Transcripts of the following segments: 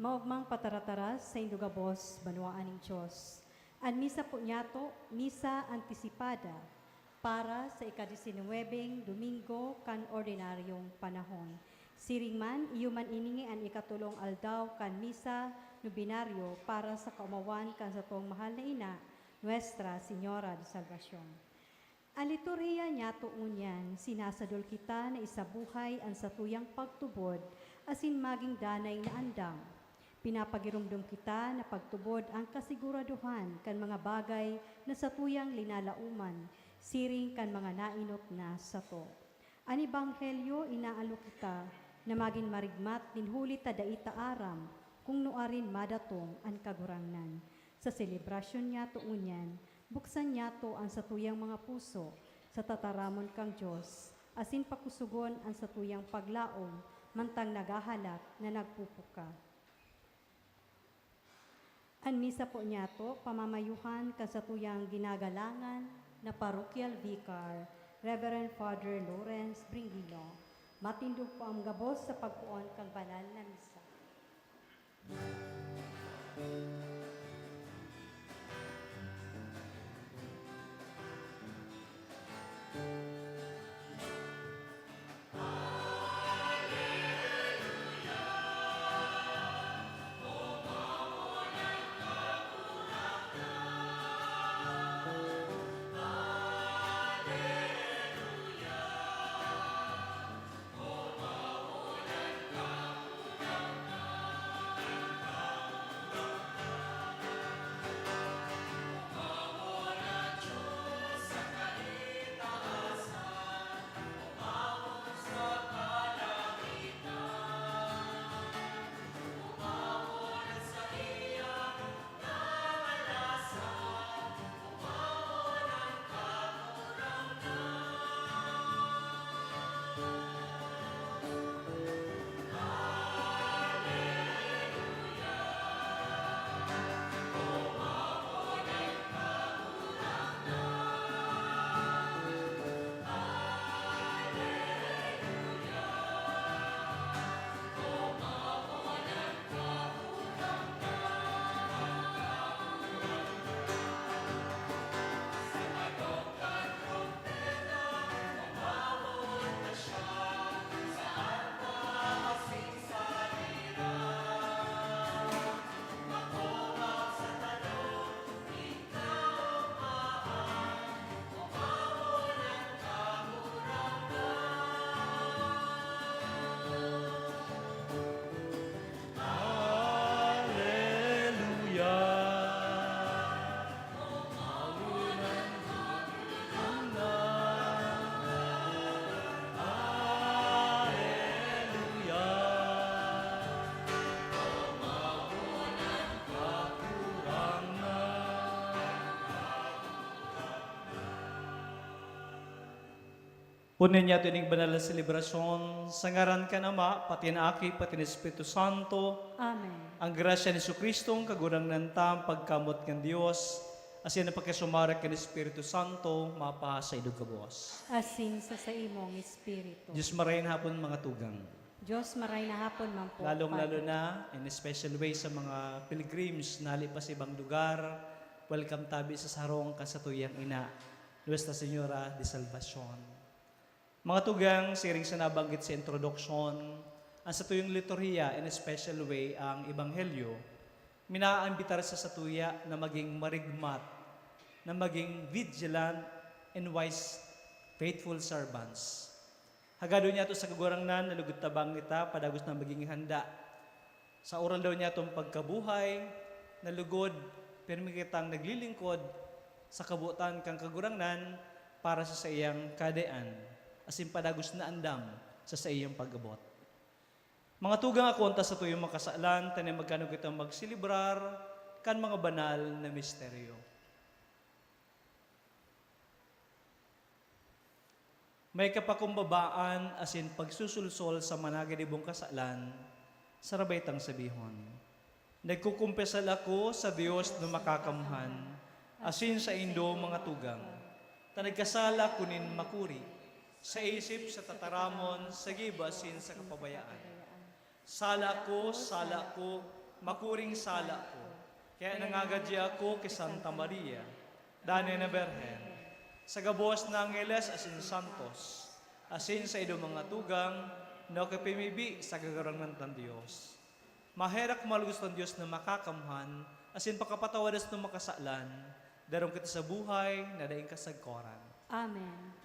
Maugmang patarataras sa indugabos, banwaan ng Diyos. An misa po niyato, misa antisipada, para sa ika-19 Domingo kan ordinaryong panahon. Siringman, iyuman iningi an ikatulong aldaw kan misa no binaryo para sa kaumawan kan sa tong mahal na ina, Nuestra Señora de Salvacion. Ang liturhiya niyato unyan, sinasadol kita na isabuhay ang satuyang pagtubod, asin maging danay na andam. Pinapagirumdum kita na pagtubod ang kasiguraduhan kan mga bagay na satuyang linalauman, siring kan mga nainot na sato. Ang Ebanghelyo inaalo kita na maging marigmat dinhuli ta daita aram kung nuarin madatong ang kagurangnan. Sa selebrasyon niya to unyan, buksan niya to ang satuyang mga puso sa tataramon kang Diyos, asin pakusugon ang satuyang paglaom, mantang nagahalak na nagpupuka. Ang misa po niya to, pamamayuhan kan satuyang ginagalangan na Parochial Vicar, Reverend Father Lawrence Bringilo. Matindog po ang gabos sa pagpuon kang banal na misa. Punin niya ito banal na selebrasyon, sa ngaran ka Ama, pati na Aki, pati na Espiritu Santo, Amen. ang grasya ni Jesucristo, ang kagurang nantam, pagkamot ng Diyos, asin na pagkasumarek ng Espiritu Santo, mapa sa idog kabos. Asin sa imong espiritu. Diyos marayin hapon mga tugang. Diyos maray na hapon man po. Lalong-lalo na, in a special way sa mga pilgrims na lipas sa ibang lugar, welcome tabi sa sarong kasatuyang ina, Nuestra Señora de Salvacion. Mga tugang, siring sa nabanggit sa introduction, ang satuyang liturhiya in a special way ang Ebanghelyo, minaambitar sa satuya na maging marigmat, na maging vigilant and wise, faithful servants. Hagado niya ito sa kagurangnan, nalugot tabang nita, padagos na maging handa. Sa oral daw niya itong pagkabuhay, nalugod, pero may kitang naglilingkod sa kabutan kang kagurangnan para sa iyang kadean. Asin padagos na andam sa iyong pag-abot. Mga tugang akonta sa tuyong makasalan, tanim magkano kitang magsilibrar, kan mga banal na misteryo. May kapakumbabaan asin pagsusulsol sa managanibong kasalan, sarabaytang sabihon. Nagkukumpesal ako sa Diyos na makakamuhan, asin sa indo mga tugang. Tanagkasala kunin makuri, sa isip, sa tataramon, sa gibasin, sa kapabayaan. Sala ko, makuring sala ko. Kaya nangagadya ako kay Santa Maria, Dane na Berhen, sa gabos na Angeles asin Santos, asin sa ido mga tugang, na kapimibi sa gagarangan ng Diyos. Maherak malugos ng Diyos na makakamhan, asin pakapatawadas ng makasalan, darong kita sa buhay na daing kasagkoran. Amen.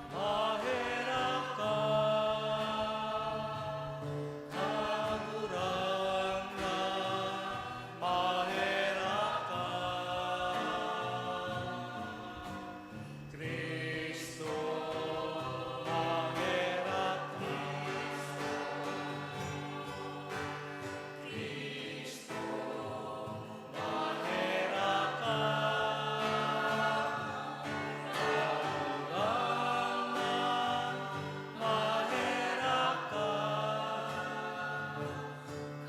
Maherak ka, kagurang na, maherak ka. Kristo, maherak Kristo, maherak ka. Kagurang na, maherak ka.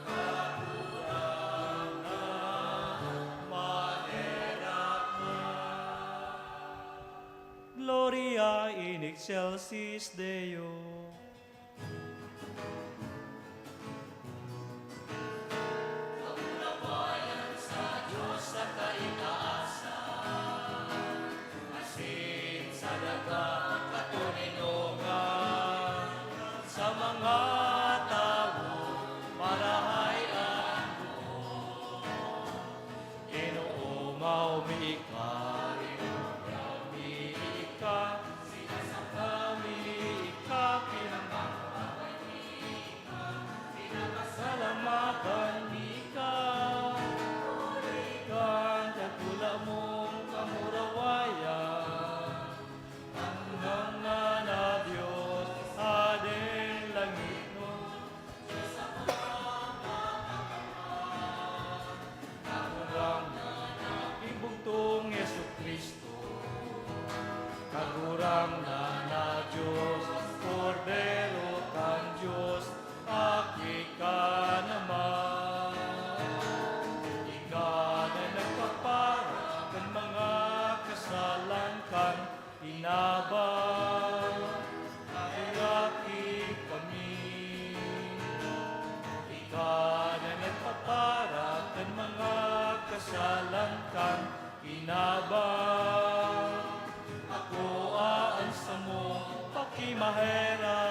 Kagurang na, maherak ka. Gloria in excelsis Deo. Sa kaitaasan, asin sa dagang katuninungan, sa mga tao, marahayaan mo. Inuumaw miika, miika, miika, pinakasalamatan miika. Kang kagula mong kamurawayan, hanggang na Diyos, adeng langit mo. Kagurang na ibugtong Yesu Kristo, kagurang na Diyos, Kordero kang Diyos, aki ka naman. Ika na nagpapara kan mga kasalan kan inabang, ayaki kami. Ika na nagpapara kan mga kasalan kan inabang, ako aansa mo pakimahera.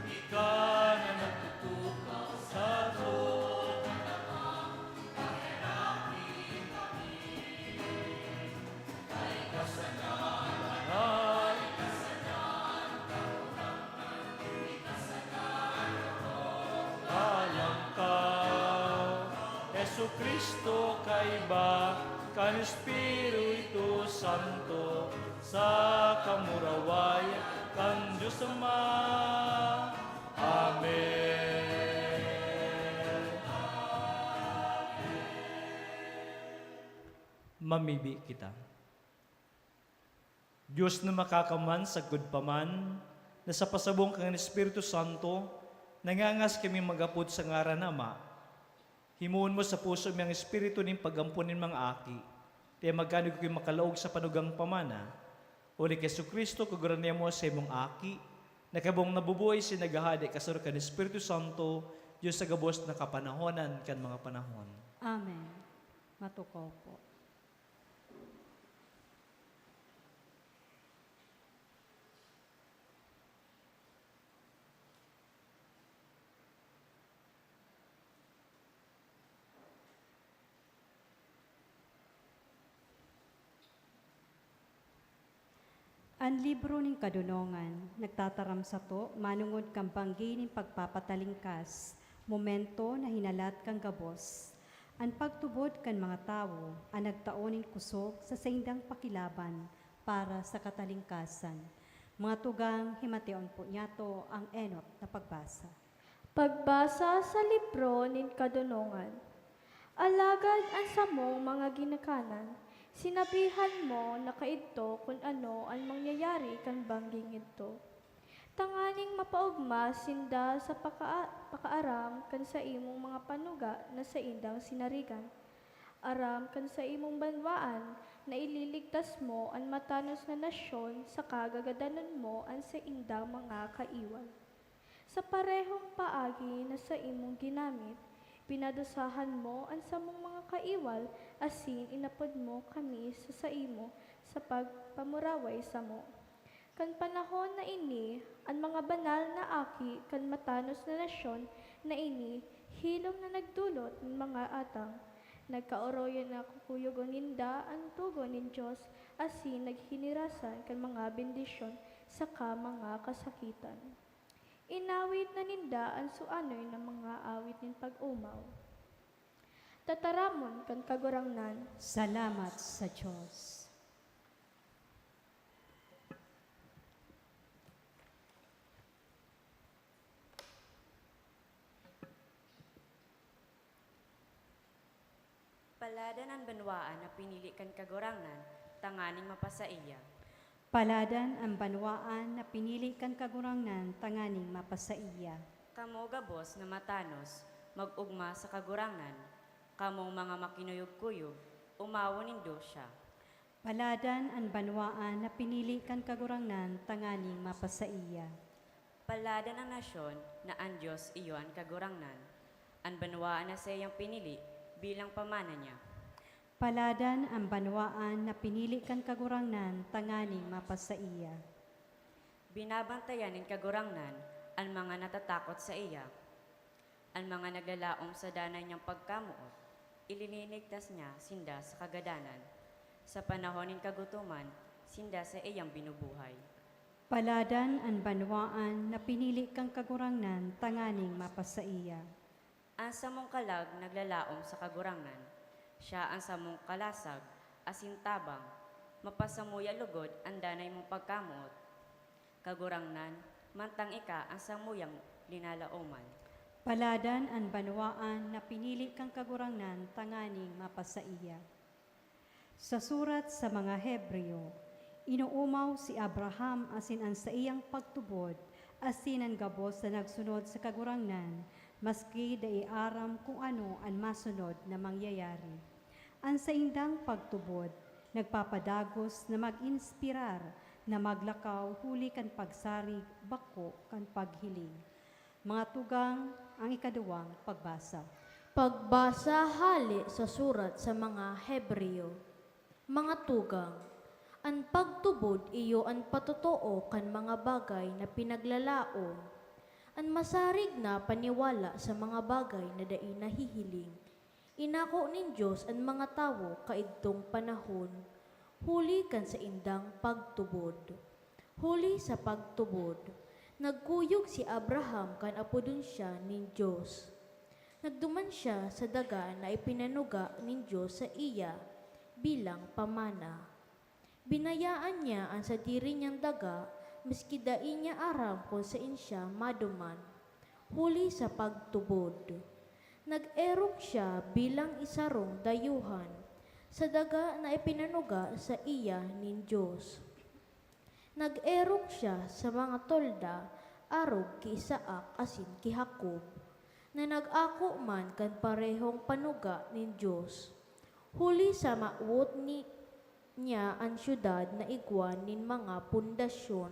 Ika na nagtutukaw sa Diyos, ay alam ka. Yesu Kristo kaiba, kan Espiritu Santo, sa kamurawayan kan Diyos Ama. Amen. Mamibi kita. Diyos na makakaman sa paman, na sa pasabong kang Espiritu Santo, nangangas kami magapod sa ngaran na Ama. Himuon mo sa puso miyang Espiritu ning pagampunin mga aki, kaya magkano ko makalaog sa panugang pamana, o ni Kesu Kristo kaguran niya mo sa imong aki, nakabong nabubuhay sinagahadi kasuro kan Espiritu Santo, Diyos sa gabos na kapanahonan kan mga panahon. Amen. Matukaw po. Ang libro ning kadunongan, nagtataram sa to, manungod kang banggi ning pagpapatalingkas, momento na hinalat kang gabos. Ang pagtubod kan mga tao, ang nagtaoning kusog sa saindang pakilaban para sa katalingkasan. Mga tugang himateon po niya to ang enot na pagbasa. Pagbasa sa libro nin kadunongan. Alagad ang samong mga ginikanan, sinabihan mo na kaidto kung ano ang mangyayari kan bangging ito. Tanganing mapaugma sinda sa pakaaram kan sa imong mga panuga na sa indang sinarigan. Aram kan sa imong banwaan na ililigtas mo ang matanos na nasyon sa kagagadanan mo ang sa indang mga kaiwan. Sa parehong paagi na sa imong ginamit, pinadusahan mo ang samong mga kaiwal, asin inapod mo kami sa imo sa pagpamuraway sa mo. Kan panahon na ini, ang mga banal na aki kan matanos na nasyon na ini, hilom na nagdulot ng mga atang. Nagkaoroyan na kukuyugon ninda ang tugon ng Diyos, asin naghinirasan kan mga bendisyon sa mga kasakitan. Inawit na ninda ang suanoy ng mga awit ng pag-umaw. Tataramon kan kagurangnan, Salamat sa Diyos. Paladan ang banwaan na pinili kan kagurangnan, tanganing mapasaiya. Paladan ang banwaan na pinili kan kagurangnan, tanganing mapasaiya. Kamo gabos na matanos, mag-ugma sa kagurangnan. Kamong mga makinuyog-kuyog, umawo nindo siya. Paladan ang banwaan na pinili kan kagurangnan, tanganing mapasaiya. Paladan ang nasyon na ang Diyos iyo ang kagurangnan. Ang banwaan na sa iyang pinili bilang pamana niya. Paladan ang banwaan na pinili kan kagurangnan, tanganing mapasaiya. Binabantayan ng kagurangnan ang mga natatakot sa iya. Ang mga naglalaom sa danay niyang pagkamuot, ilininigtas niya sinda sa kagadanan. Sa panahon ng kagutuman, sinda sa iyang binubuhay. Paladan ang banwaan na pinili kang kagurangnan, tanganing mapasaiya. Ang samong kalag naglalaom sa kagurangnan. Siya ang samong kalasag, asintabang, mapasamuya lugod ang danay mong pagkamuot. Kagurangnan, mantang ika ang samuyang linalaoman. Paladan ang banwaan na pinili kang kagurangnan, tanganing mapasaiya. Sa surat sa mga Hebreo, inuumaw si Abraham asin ang sa iyang pagtubod, asin ang gabos na nagsunod sa kagurangnan, maski daiaram kung ano ang masunod na mangyayari. Ang sa indang pagtubod, nagpapadagos na mag-inspirar, na maglakaw huli kan pagsarig, bako kan paghiling. Mga tugang ang ikaduwang pagbasa. Pagbasa hali sa surat sa mga Hebreo. Mga tugang, ang pagtubod iyo ang patotoo kan mga bagay na pinaglalaom. Ang masarig na paniwala sa mga bagay na dai nahihiling. Inako nin Diyos ang mga tawo kaidtong panahon, huli kan sa indang pagtubod. Huli sa pagtubod, nagkuyog si Abraham kan apodon siya nin Diyos. Nagduman siya sa daga na ipinanuga nin Diyos sa iya bilang pamana. Binayaan niya ang sa diri niyang daga, maski dai niya aram kung saan siya maduman. Huli sa pagtubod, nag-erok siya bilang isarong dayuhan sa daga na ipinanuga sa iya nin Diyos. Nag-erok siya sa mga tolda arog ki Isaak asin ki Jacob, na nag-ako man kan parehong panuga nin Diyos. Huli sa maawot niya ang syudad na igwan nin mga pundasyon,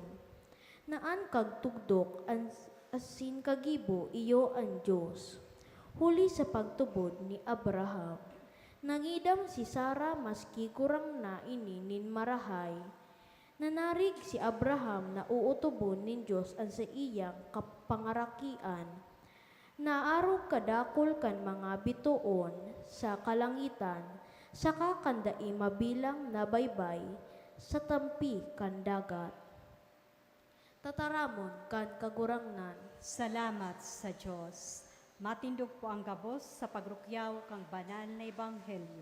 naan kag tugdok asin kagibo iyo ang Diyos. Huli sa pagtubod ni Abraham, nangidam si Sara maski kurang na ini nin marahay. Nanarig si Abraham na uutubon nin Diyos ang sa iyang kapangarakian. Naarog kadakol kan mga bituon sa kalangitan, saka kandai mabilang na baybay sa tampi kan dagat. Tataramon kan kagurangnan. Salamat sa Diyos. Matindog po ang gabos sa pagrukyaw kang banal na ebanghelyo.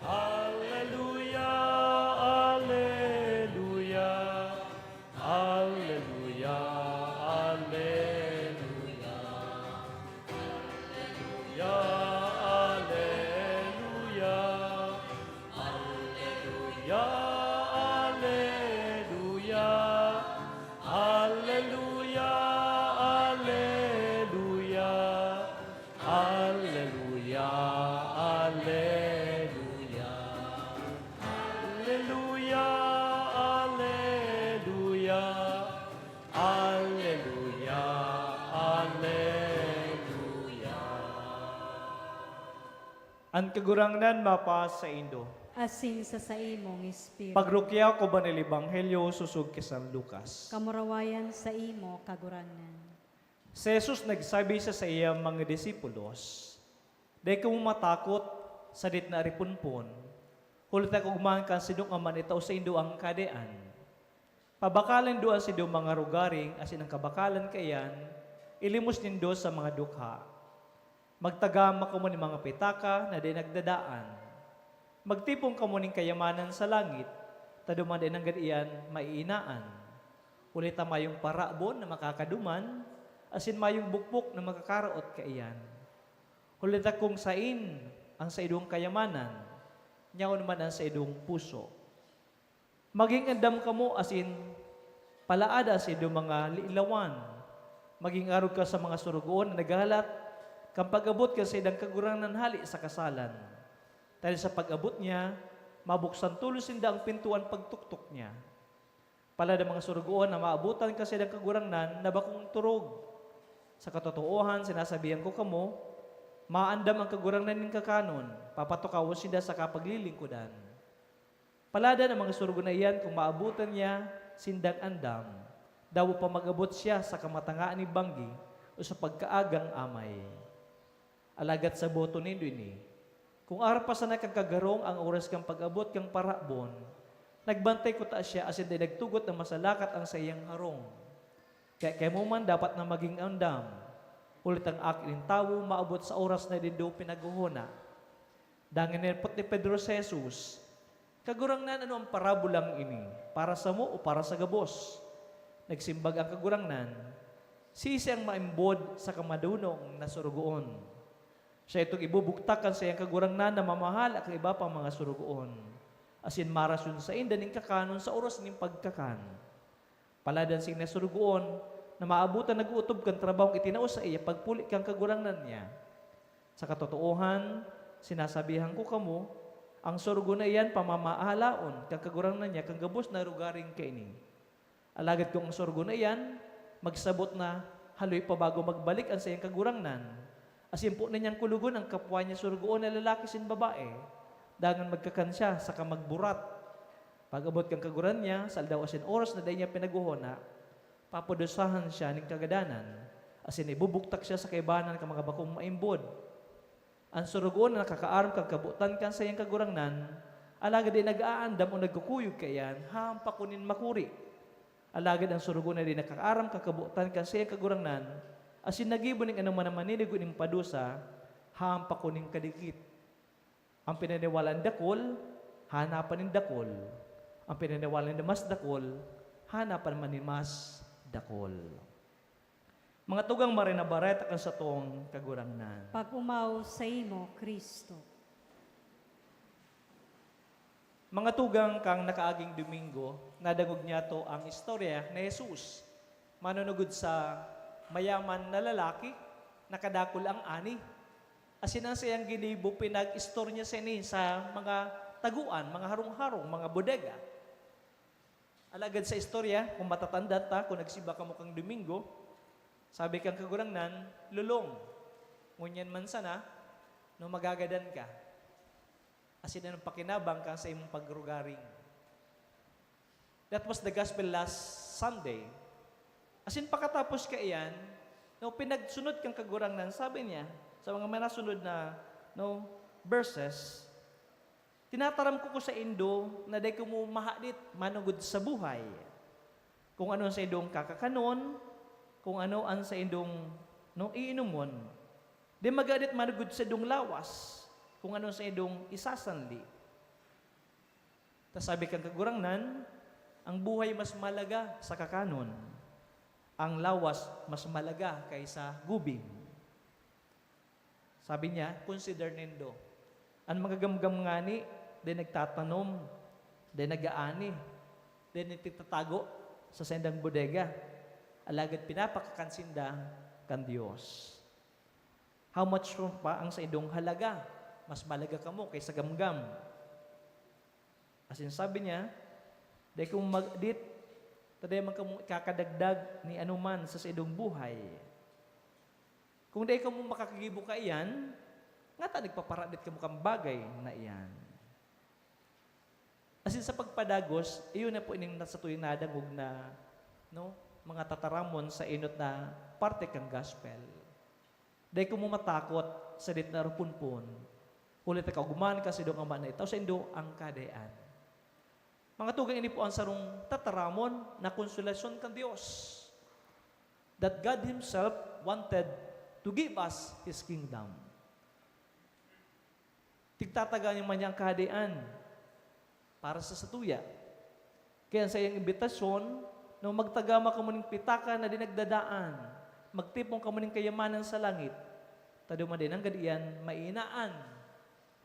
Alleluia, alleluia, An kagurangnan mapa sa Indo. asin sa imong espiritu. Pagrukya ko ba nil Ebanghelyo susug kay San Lucas. Kamurawayan sa imo kaguranan. Si Jesus nagsabi sa iya mga disipulos, "Day ko matakot sa dit na ripunpon, hulita ko umahan kan sidong aman itaw sa Indo ang kadean. Pabakalan doan si do mga rugaring asin ang kabakalan kayan, ilimos nindo sa mga dukha. Magtagama kamo ni mga pitaka na di nagdadaan. Magtipong kamo ning kayamanan sa langit, taduman din ang gadian maiinaan. Ulita mayong parabon na makakaduman, asin mayong bukbuk na makakaraot kaiyan. Ulita kung sain ang sa idong kayamanan, nyaon man ang sa idong puso. Maging andam kamo asin palaada sa idong mga liilawan. Maging arog ka sa mga surugoon na naghalat, kang pag-abot ka sa idang kaguranan hali sa kasalan. Dahil sa pag-abot niya, mabuksan tulos sinda ang pintuan pagtuktok niya. Palada mga surugoon na maabutan ka sa idang kaguranan na bakong turog. Sa katotoohan, sinasabihan ko kamo, maandam ang kaguranan ng kakanon, papatukaw sinda sa kapaglilingkudan. Palada ng mga surugo na iyan kung maabutan niya, sindang andam, daw pa mag-abot siya sa kamatangaan ni Banggi o sa pagkaagang amay. Alagat sa boto nindo ini, kung arpasan na kang kagarong ang oras kang pag-abot kang parabon, nagbantay ko ta siya asin day nagtugot na masalakat ang sa iyang harong. Kaya mo man dapat na maging andam, ulit ang aking tawo maabot sa oras na dindo pinaguhuna. Dangin nilpot ni Pedro sa Jesus, kagurang nan ano ang parabolang ini, para sa mo o para sa gabos? Nagsimbag ang kagurang nan, sisi ang maimbod sa kamadunong na surugoon. Siya itong ibubuktakan sa iyang kagurang na mamahal at iba pang mga surugoon. Asin marasyon sa inda ning kakanon sa oras ning pagkakan. Paladan sing nasurugoon na maabutan nag-uutob kang trabahong itinaos sa iya pagpuli kang kagurangnan niya. Sa katotoohan, sinasabihan ko kamo, ang surugo na iyan pamamaalaon kang kagurangnan niya kang gabos na rugaring kaini. Alagad kung ang surugo na iyan, magsabot na haloy pa bago magbalik ang sa iyang kagurangnan. Asin po na niyang kulugon ang kapwa niya surugoon na lalaki sin babae, dangan magkakansya sa kamagburat. Pag-abot kang kaguran niya, saldaw asin oras na day niya pinaguhona, papadosahan siya ng kagadanan, asin ibubuktak siya sa kaibanan ka mga bakong maimbod. Ang surugoon na nakakaaram kang kabutan kan sa iyang kagurangnan, alagad ay nag-aandam o nagkukuyog kayan, hampakunin makuri. Alagad ang surugoon na di nakakaaram kang kabutan kan sa iyang kagurangnan, asin nagibo ning anuman naman niligo ning padusa, hampa ko ning kadikit. Ang pinaniwalaan dakol, hanapan ning dakol. Ang pinaniwalaan ni mas dakol, hanapan man ni mas dakol. Mga tugang marinabaret akan sa tong kagurangnan. Pag umaw sa imo, Kristo. Mga tugang kang nakaaging Domingo, nadangog niya to ang istorya ni Jesus. Manunugod sa mayaman na lalaki, nakadakol ang ani. Asin ang sayang ginibo, pinag-store niya sa mga taguan, mga harong-harong, mga bodega. Alagad sa istorya, kung matatanda ta, kung nagsiba ka mo kang Domingo, sabi kang kagurangnan, lulong. Ngunyan man sana, no magagadan ka. Asin anong pakinabang ka sa imong pagrugaring. That was the gospel last Sunday. Asin pakatapos ka iyan, no, pinagsunod kang kagurangnan, sabi niya, sa mga manasunod na verses, tinataram ko sa Indo na day ko mo mahadit manugod sa buhay. Kung ano sa indong kakakanon, kung ano ang sa indong iinumon. Di magadit manugod sa indong lawas, kung ano sa indong isasanli. Tas sabi kang kagurangnan, ang buhay mas malaga sa kakanon. Ang lawas mas malaga kaysa gubing. Sabi niya, consider nindo. Ang mga gamgam ngani, din nagtatanom, din nag-aani, din nagtitatago sa sendang bodega. Alagad pinapakakansinda kan Diyos. How much room pa ang sa idong halaga? Mas malaga ka mo kaysa gamgam. Asin sabi niya, dahil kung magdit, taday man kamo kakadagdag ni anuman sa idong buhay. Kung dahil ka mo makakagibo ka iyan, Nga ta, nagpaparadit ka mo kang bagay na iyan. Asin sa pagpadagos, iyon na po ining nasa tuwing nadangog na no, mga tataramon sa inot na parte kang gospel. Dahil kung mo matakot sa dit na rupunpon, ulit ka guman kasi doon ang mana itaw sa indo ang kadayaan. Mga tugang ini po ang sarong tataramon na konsolasyon kan Diyos. That God Himself wanted to give us His kingdom. Tigtataga niya man niyang kadayaan para sa satuya. Kaya sa iyang imbitasyon, no, magtagama ka mo ng pitaka na dinagdadaan, magtipong ka mo ng kayamanan sa langit, taduma din ang gadiyan, mainaan.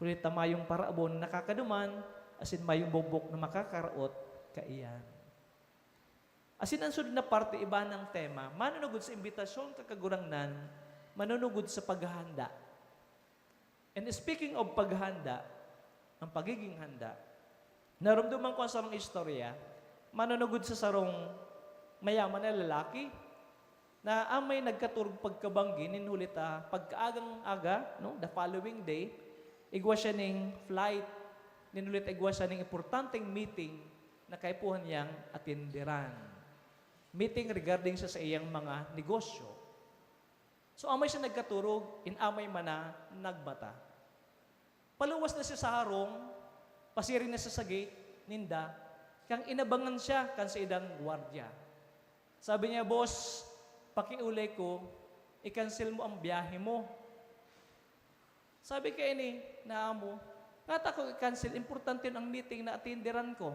Kulit tamayong paraabon nakakaduman, asin mayong bobok na makakaraot, kaiyan. Asin ang sunod na parte, iba ng tema, manunugod sa imbitasyon kakagurangnan, manunugod sa paghahanda. And speaking of paghahanda, ang pagiging handa, naramdaman ko sa mga istorya, manunugod sa sarong mayaman na lalaki, na amay nagkaturog pagkabanggi, ninulit pagkaagang aga, no, the following day, igwa siya ng flight, ninulit igwa siya ng importanteng meeting na kaipuhan niyang atindiran. Meeting regarding sa iyang mga negosyo. So amay siya nagkaturog, amay mana nagbata. Paluwas na siya sa harong, pasirin na siya sa gate, ninda, kang inabangan siya kan sa idang gwardya. Sabi niya, boss, pakiulay ko, i-cancel mo ang biyahe mo. Sabi kay ni, na mo, kata ko i-cancel, importante ang meeting na atindiran ko.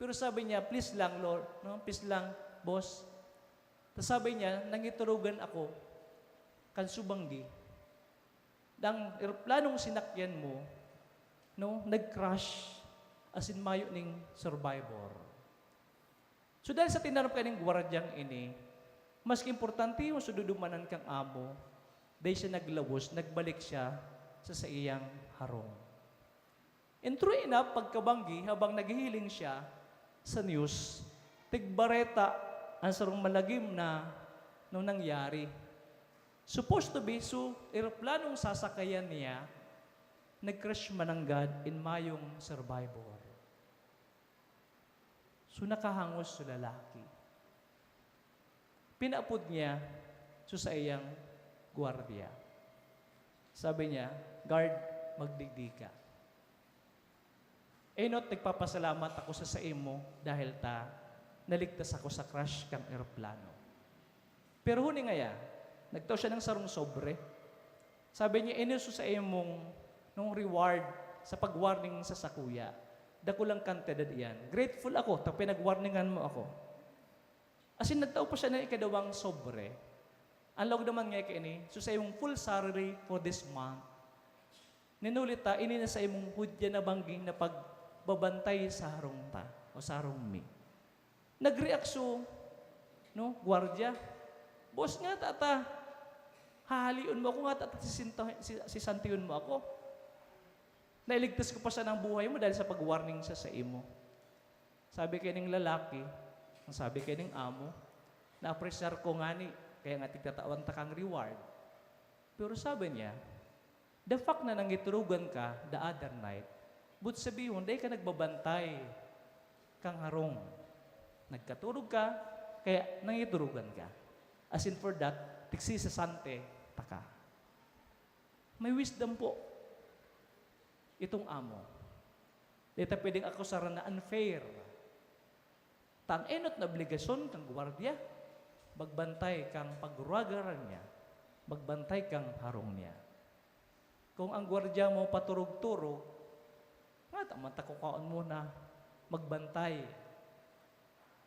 Pero sabi niya, please lang, Lord, no? Please lang, boss. Tapos sabi niya, nangiturugan ako, kan subanggi, dang planong sinakyan mo, no, nag-crash, as in mayo ning survivor. So dahil sa tinanong ka ng gwardyang ini, mas importante yung sududumanan kang amo, dahil siya naglawos, nagbalik siya sa iyang harong. And true enough, pagkabanggi, habang naghihiling siya sa news, tigbareta ang sarong malagim na nung nangyari. Supposed to be, so eroplanong sasakayan niya, nag-crash mananggad in mayong survivor. So nakahangos sa lalaki. Pinapod niya sa iyang gwardiya. Sabi niya, guard, magdigdi ka. Not nagpapasalamat ako sa imo dahil naligtas ako sa crash kang eroplano. Pero huni ngaya, nagtaw siya ng sarong sobre. Sabi niya, inuso sa imong nung reward sa pag-warning sa sakuya. Dako lang kantidad iyan. Grateful ako, pinag-warningan mo ako. As in, nagtaw pa siya ng ikadawang sobre. Ang log naman nga kaini, so sa imong full salary for this month, ninulit ini na sa imong hudya na bangging na pagbabantay sa harong ta, o sa harong mi. Nagreaksyo, no, gwardiya, boss nga tata, hahaliun mo ako nga tata, sisantiyon mo ako. Nailigtas ko pa siya ng buhay mo dahil sa pag-warning siya sa imo. Sabi kay ning lalaki, ang sabi kay ning amo, na-appreciate ko nga ni, kaya nga tigtatawan ta kang reward. Pero sabi niya, the fact na nangiturugan ka the other night, but sabihin, dahil ka nagbabantay kang harong. Nagkaturog ka, kaya nangiturugan ka. As in for that, tiksi sa sante, taka. May wisdom po itong amo. Dito pwedeng akusaran na unfair. Tang enot na obligasyon kang gwardiya, magbantay kang pagruagaran niya, magbantay kang harong niya. Kung ang gwardiya mo paturog-turog, nga taman takukaon mo na magbantay.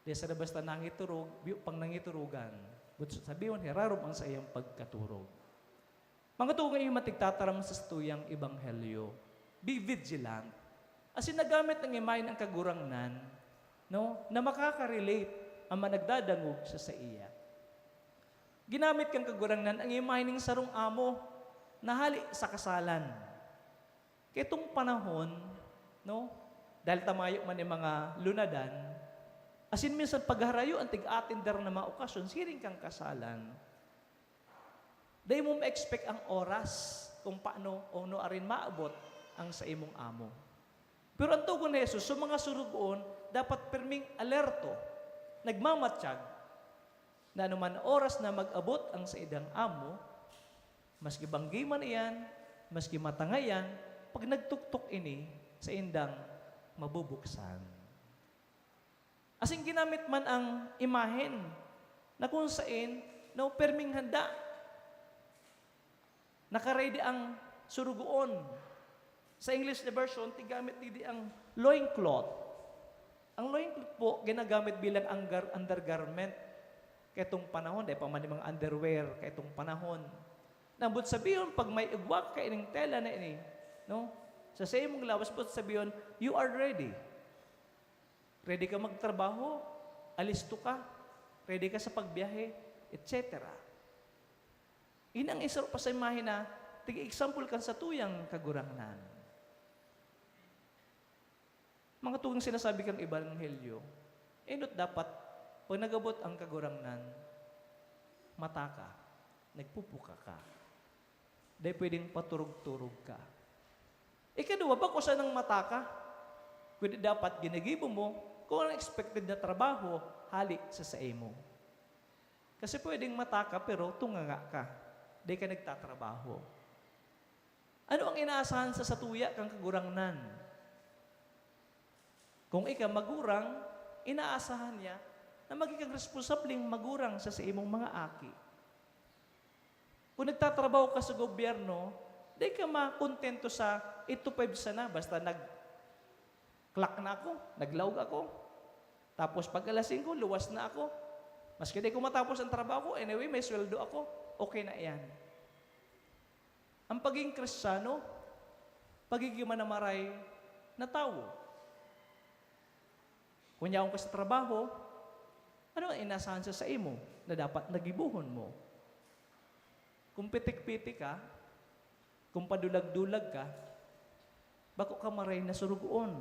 Di sa basta nangiturog, pang nangiturugan. But sabihin, hirarom ang sa iyang pagkaturog. Mga tungo ngayon matigtataram sa tuyang ebanghelyo. Be vigilant. As in, nagamit ng imayin ang kagurangnan, no, na makaka-relate ang managdadangog sa iya. Ginamit kang kagurangnan ang imayin ng sarong amo na hali sa kasalan. Kitong panahon, no, dahil tamayo man yung mga lunadan, as in, minsan pagharayo ang tig-atender na mga okasyon, siring kang kasalan. Dahil mo ma-expect ang oras kung paano o no arin maabot ang sa imong amo. Pero ang tugon ni Jesus, sa mga surugoon, dapat perming alerto, nagmamatsyag, na anuman oras na mag-abot ang sa idang amo, maski banggi man iyan, maski matangayan, pag nagtuktok ini, sa indang mabubuksan. Asing ginamit man ang imahen na kung saan no perming handa. Nakaready ang surugoon. Sa English na version, tigamit didi ang loincloth. Ang loincloth po, ginagamit bilang undergarment. Kaya itong panahon, dahil pa man yung mga underwear, kaya itong panahon. Nambut sabihin, pag may igwak ka ining tela na ini, no? Sa sa'yo mong lawas po sabihin, you are ready. Ready ka magtrabaho, alisto ka, ready ka sa pagbiyahe, etc. Inang isaro pa sa imahe na, tig-example kan sa tuyang kagurangnan. Mga tugang sinasabi kang Ebanghelyo, not dapat, pag nagabot ang kagurangnan, mata ka, nagpupuka ka. Dahil pwedeng paturog-turog ka. Ikaduwa, bako sa ng mata ka? Kundi dapat ginagibo mo kung ang expected na trabaho, halik sa sae mo. Kasi pwedeng mata ka pero tunganga ka. Di ka nagtatrabaho. Ano ang inaasahan sa satuya kang kagurangnan? Kung ikaw magurang, inaasahan niya na magiging responsabling magurang sa imong mga aki. Kung nagtatrabaho ka sa gobyerno, di ka makontento sa 8 to 5 sana, basta nag-clock na ako, naglaog ako. Tapos pag alas 5, luwas na ako. Maski di ko matapos ang trabaho ko, anyway, may sweldo ako, okay na yan. Ang pagiging Kristiyano, pagiging manamaray na tao. Kung yaong ka sa trabaho, ano ang inasahan sa imo na dapat nagibuhon mo? Kung pitik-pitik ka, kung padulag-dulag ka, bako ka maray na surugoon,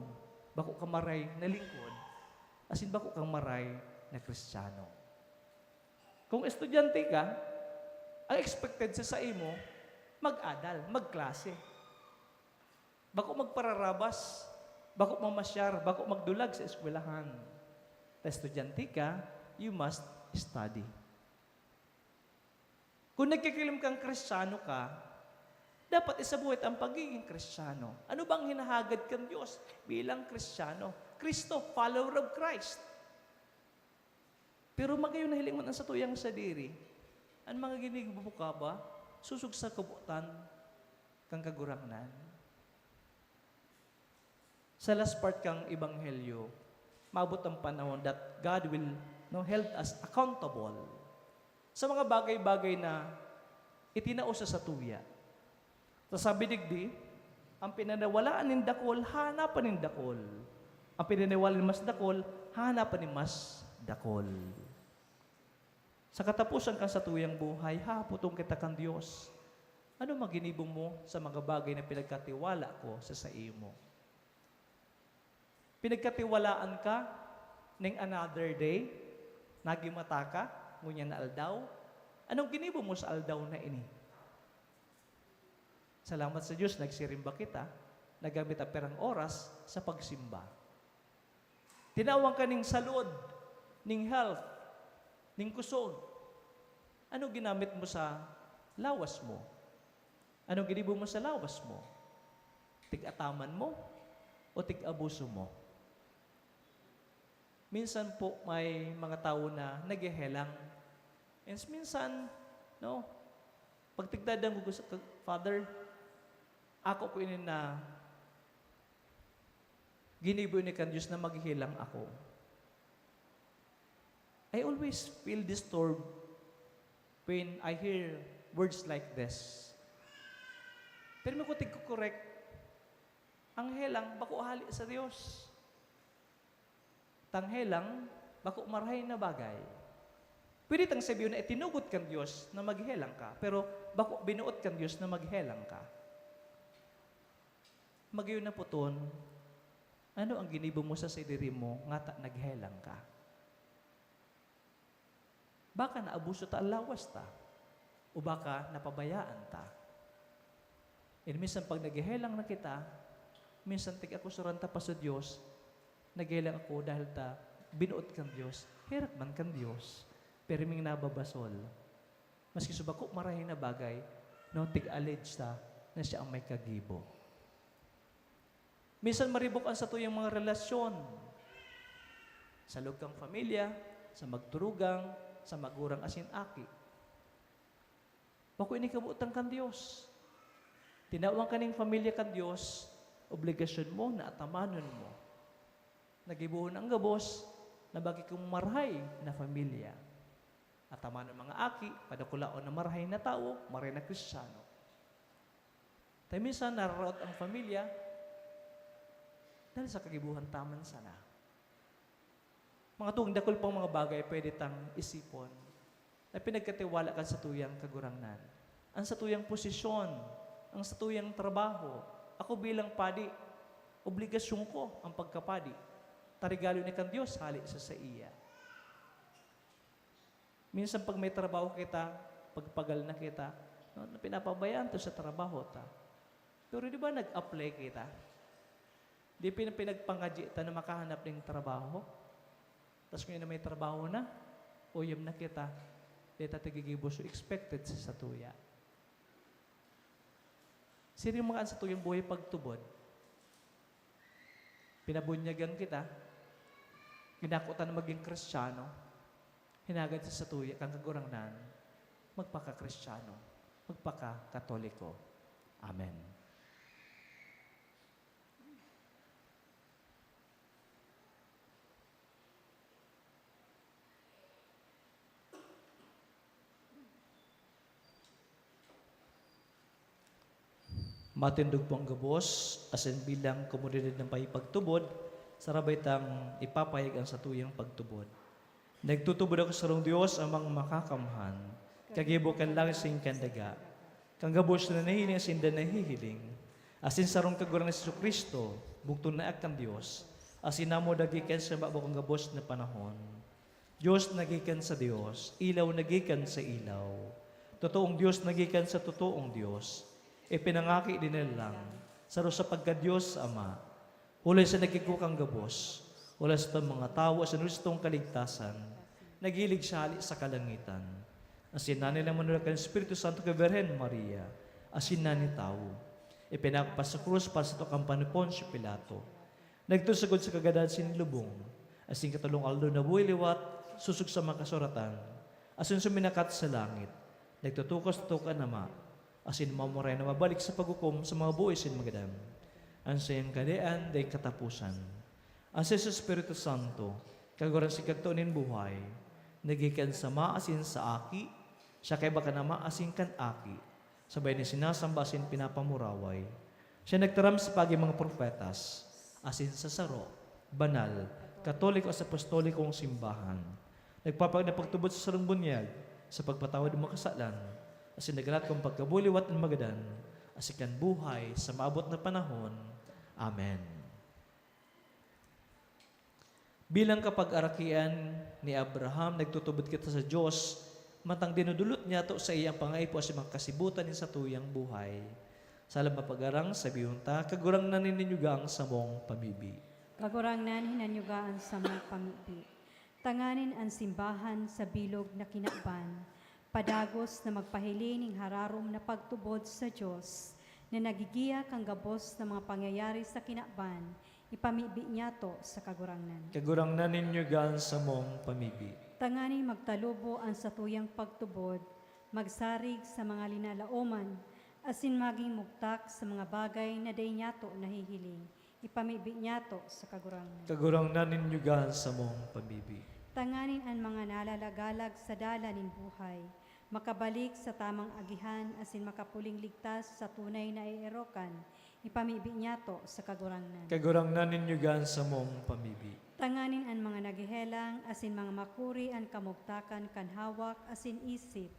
bako ka maray na lingkod, asin bako kang maray na Kristiyano. Kung estudyante ka, ang expected sa imo, mag-adal, magklase. Bako magpararabas, bako mamasyar, bako magdulag sa eskwelahan. Estudyante ka, you must study. Kung nagkikilim kang Kristiyano ka, dapat isabuhat ang pagiging Kristiyano. Ano bang hinahagad kang Diyos bilang Kristiyano? Kristo, follower of Christ. Pero magayon na hiling mo sa tuyang sa diri, ang mga ginigbubo ka ba, susug sa kabutan kang kagurangnan. Sa last part kang Ebanghelyo, maabot ang panahon that God will hold us accountable sa mga bagay-bagay na itinausa sa tuya. Sabi digdi, ang pinanawalaan ng dakol, hanapan ng dakol. Ang pinanawalaan mas dakol, hanapan ng mas dakol. Sa katapusan ka sa tuyang buhay, haputong kita kang Diyos. Ano maginibong mo sa mga bagay na pinagkatiwala ko sa iyo? Pinagkatiwalaan ka ng another day, nagimata ka, ngunya na aldaw. Anong ginibong mo sa aldaw na ini? Salamat sa Diyos, nagsirimba kita, nagamit ang perang oras sa pagsimba. Tinawang ka ning salud, ning health, ning kusog. Ano ginamit mo sa lawas mo? Anong ginibong mo sa lawas mo? Tig-ataman mo o tig-abuso mo? Minsan po may mga tao na naghehelang. And minsan, no, pag tigdadang ko sa Father, ako ko inin na ginibo ni kan Diyos na maghihilang ako. I always feel disturbed when I hear words like this. Pero may kutig ko correct, ang helang, bako hali sa Diyos. Tanghelang, bako marahay na bagay. Pwede tang sabihin na itinugot kang Diyos na maghelang ka, pero bako binuot kang Diyos na maghelang ka. Magayon na po ton, ano ang ginibo mo sa sidiri mo, nga naghelang ka? Baka naabuso ta alawas ta, o baka napabayaan ta. And minsan pag naghihelang na kita, minsan tig ako suranta pa sa Dios, naghihelang ako dahil ta binuot kang Dios, herak man kang Dios, pero ming nababasol. Maski subako marahin na bagay, no tig-allege ta na siya ang may kagibo. Minsan maribok ang sa tuyang mga relasyon. Sa loob kang pamilya, sa magturugang, sa magurang asin aki. Bako ini kabutan kan Dios. Tinawang kaning pamilya kan Dios, obligasyon mo na atamanon mo. Nagibuhon ang gabos na bagi kong marhay na pamilya. Atamanon mga aki, padakulaon na marhay na tao, marhay na Kristiyano. Tayo minsan nararaot ang pamilya dahil sa kagibuhan taman sana. Mga tuwang dakol pang mga bagay pwede tang isipon na pinagkatiwala kan sa tuyang kagurangnan. Ang sa tuyang posisyon, ang sa tuyang trabaho. Ako bilang padi, obligasyon ko ang pagkapadi. Tarigalo ni kan Diyos, hali sa iya. Minsan pag may trabaho kita, pagpagal na kita, no, pinapabayaan to sa trabaho ta. Pero di ba nag-apply kita? Di pinagpangadyi ta na makahanap ng trabaho? Tapos ngayon na may trabaho na, uyam na kita, di ta tigigibos so expected sa satuya. Sino yung mga sa tuyang buhay pagtubod? Pinabunyagan kita, ginakutan na maging Kristiyano, hinagad sa satuya kang kagurangnan, magpaka-Kristiyano, magpaka-Katoliko. Amen. Matindog po ang gabos, asin bilang komunidad ng pagtubod, sarabay tang ipapayag ang satuyang pagtubod. Nagtutubod ako sa rong Diyos amang makakamhan, kagibo kan langit sing kandaga, kang gabos na nahihiling asin da nahihiling, asin sarong kagurang ni Kristo, bugtong na akang Diyos, asin namo nagikan sa mabukang gabos na panahon. Diyos nagikan sa Diyos, ilaw nagikan sa ilaw, totoong Diyos nagikan sa totoong Diyos, ipinangaki din lang, saro sa pagka-Diyos Ama, hulay sa nagkikukang gabos, hulay sa mga tao sa nustong kaligtasan, nagilig sali sa kalangitan. Asin na nila manulat ng Espiritu Santo kay Virgen Maria, asin na ni tao, ipinakpas sa krus para sa tokang panupon si Pilato. Nagtusagod sa kagadan sinilubong, asin katulong aldo na buhay liwat, susug sa mga kasuratan, asin suminakat sa langit, nagtutukos tukan nama, asin mamuray na mabalik sa paghukom sa mga buhay sin magadam. Ang sayang kadean day katapusan. Ang sa Espiritu Santo, kagurang si kagtunin buhay, nagikan sa maasin sa aki, siya kay baka na maasin kan aki, sabay ni sinasamba asin pinapamuraway. Siya nagtaram sa pagi mga profetas, asin sa saro, banal, katoliko sa apostolikong simbahan. Nagpapag na pagtubod sa sarong bunyag, sa pagpatawad ng mga kasalan, asin nagalat kong pagkabuliwat ng magadan, asikan buhay sa maabot na panahon. Amen. Bilang kapag-arakian ni Abraham, nagtutubod kita sa Diyos, matang dinudulot niya to sa iyang pangaipo sa mga kasibutan ni sa tuyang buhay. Salam mapagarang sa biyunta, kagurang nanininyugang sa mong pamibi. Kagurang nan hinanyugaan sa mga pamibi. Tanganin ang simbahan sa bilog na kinaban, padagos na magpahilining hararom na pagtubod sa Diyos, na nagigiya kang gabos ng mga pangyayari sa kinaban, ipamibi niya to sa kagurangnan. Kagurangnan ninyo gan sa mong pamibi. Tanganin magtalubo ang satuyang pagtubod, magsarig sa mga linalaoman, asin maging mugtak sa mga bagay na day niya to nahihiling, ipamibi niya to sa kagurangnan. Kagurangnan ninyo gan sa mong pamibi. Tanganin ang mga nalalagalag sa dalanin buhay, makabalik sa tamang agihan asin makapuling ligtas sa tunay na ierokan, ipamibi niya to sa kagurangnan. Kagurangnan ninyo gan sa mong pamibi. Tanganin ang mga nagihelang asin mga makuri ang kamugtakan kan hawak asin isip,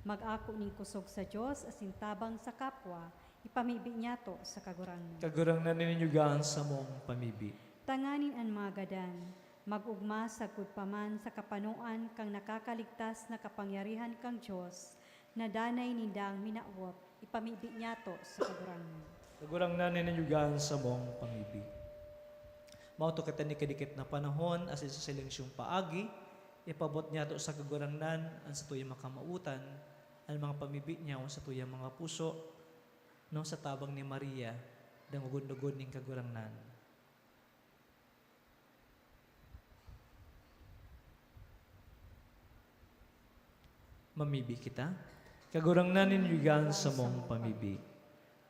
mag-ako ning kusog sa Dios asin tabang sa kapwa, ipamibi niya to sa kagurangnan. Kagurangnan ninyo gan sa mong pamibi. Tanganin ang mga gadan, mag-ugma sa kudpaman sa kapanuan kang nakakaligtas na kapangyarihan kang Diyos, na danay nindang minaawat, ipamibi niya to sa kagurangan. Kagurangnan ninanyugan sa mong pangibig. Mauto kita ni kadikit na panahon asin sa silengsyong paagi, ipabot niya to sa kagurangnan ang sa tuyang makamautan, ang mga pamibig niya sa tuyang mga puso, no sa tabang ni Maria, dangugod-dugod ning kagurangnan. Mamibi kita, kagurangnan ninanyugan sa mong pamibig.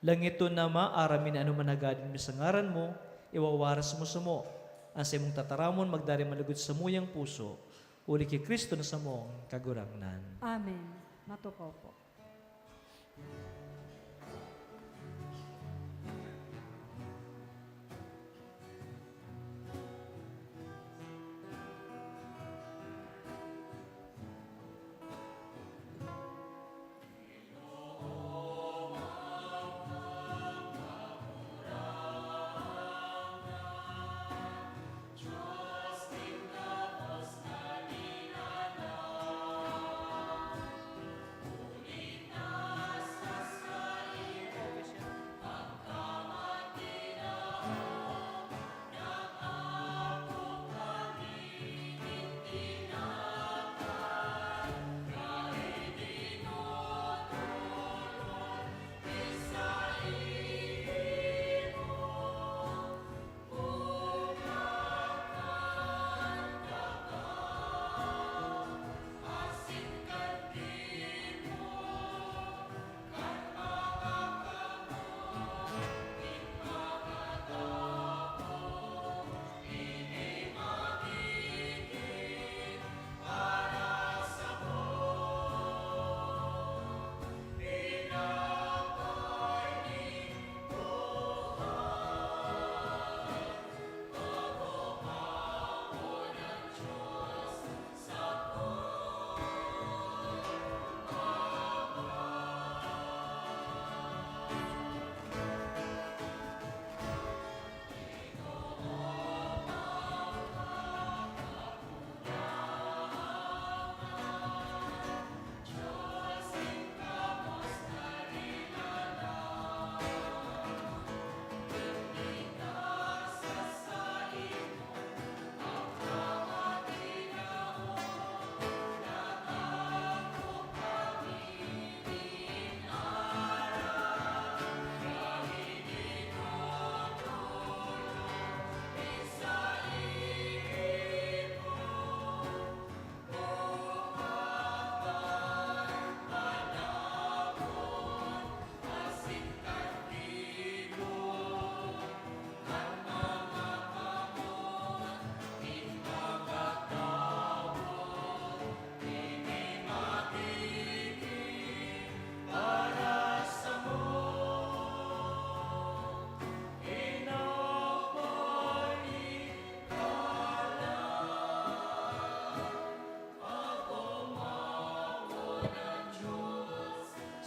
Langito na maaramin ano managadin mi sa ngaran mo, iwawaras mo sa mo. Asa mong tataramon, magdari malugod sa muyang puso, uli kay Kristo na sa mong kagurangnan. Amen. Matukaw po.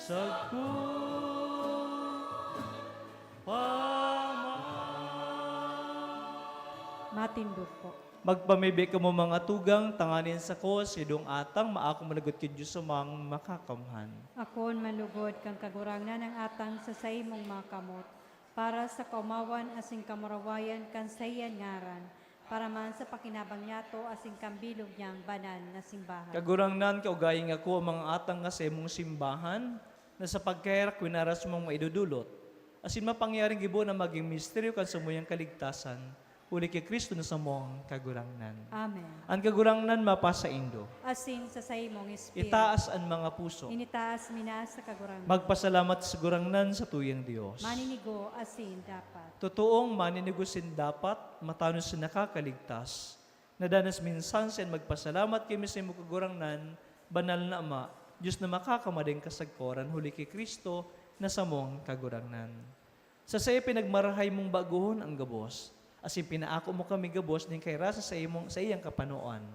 Sa Matindog po. magpamibi ka mo mga tugang, tanganin sa ko, sidong atang, maakong managot kid Diyos sumang makakamhan. Akon malugod kang kagurangnan ng atang sa saimong mga kamot, para sa kaumawan asing kamurawayan kan sayan ngaran, para man sa pakinabang niyato asing kambilog niyang banan na simbahan. Kagurangnan ka ugaying ako ang mga atang nga sa imong simbahan, na sa pagkaira kwinaras mong maidudulot. Asin mapangyaring gibo na maging misteryo kan sa muyang kaligtasan, uli kay Kristo na sa mong kagurangnan. Amen. Ang kagurangnan mapasa indo. Asin sa saimong espiritu. Itaas ang mga puso. Initaas minas sa kagurangnan. Magpasalamat sa gurangnan sa tuyang Diyos. Maninigo asin dapat. Totoong maninigusin dapat, matano sa nakakaligtas. Nadanas minsan sen magpasalamat kay sa imong kagurangnan, banal na Ama, Diyos na makakamading kasagkoran, huli kay Kristo na sa mong kagurangnan. Sa saya pinagmarahay mong baguhon ang gabos, asin pinaako mo kami gabos ning kay rasa sa iyang kapanoan.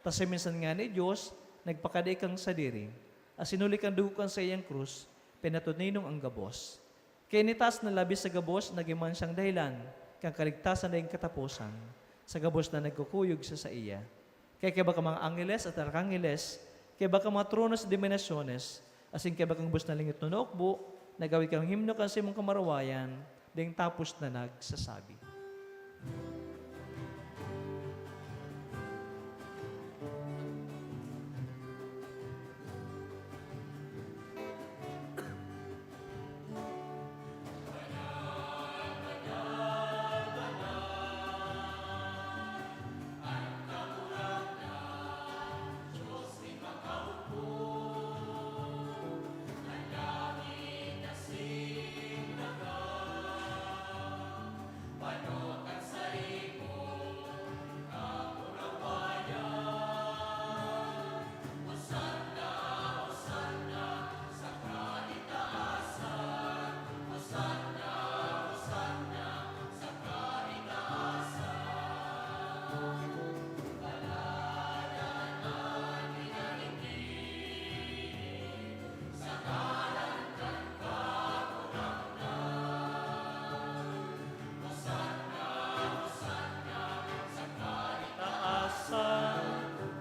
Tas minsan nga ni Diyos, nagpakaday kang sadiri, asin uli kang dugukan sa iyang krus, pinatuninong ang gabos. Kaya nitas na labis sa gabos, nagiman siyang dahilan, kang kaligtasan na yung katapusan, sa gabos na nagkukuyog sa iya. Kaya baka mga angeles at arkangeles, kaya baka mga tronos at dominasyones, Asin kaya bakang bus na lingit no naukbo, nagawid kang himno kan sa imong kamarawayan, ding tapos na nagsasabi.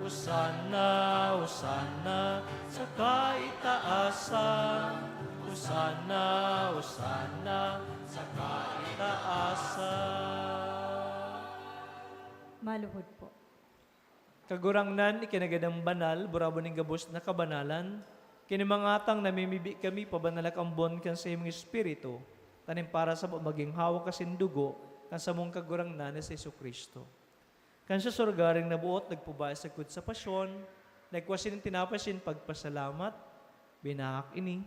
Hosana, Hosana, sa kaitaasan. Hosana, Hosana, sa kaitaasan. Maluhod po. Kagurangnan, ikinagadang banal, burabo ning gabos na kabanalan, kinimangatang namimibi kami, pabanalak ang bon kan sa imong espiritu, tanim para sa maging hawak kasin dugo, kan sa mong kagurangnan sa Jesucristo. Kan sa surgaring nabuot, nagpubaya sa kud sa pasyon, nagwasin tinapasin pagpasalamat, binahak ini.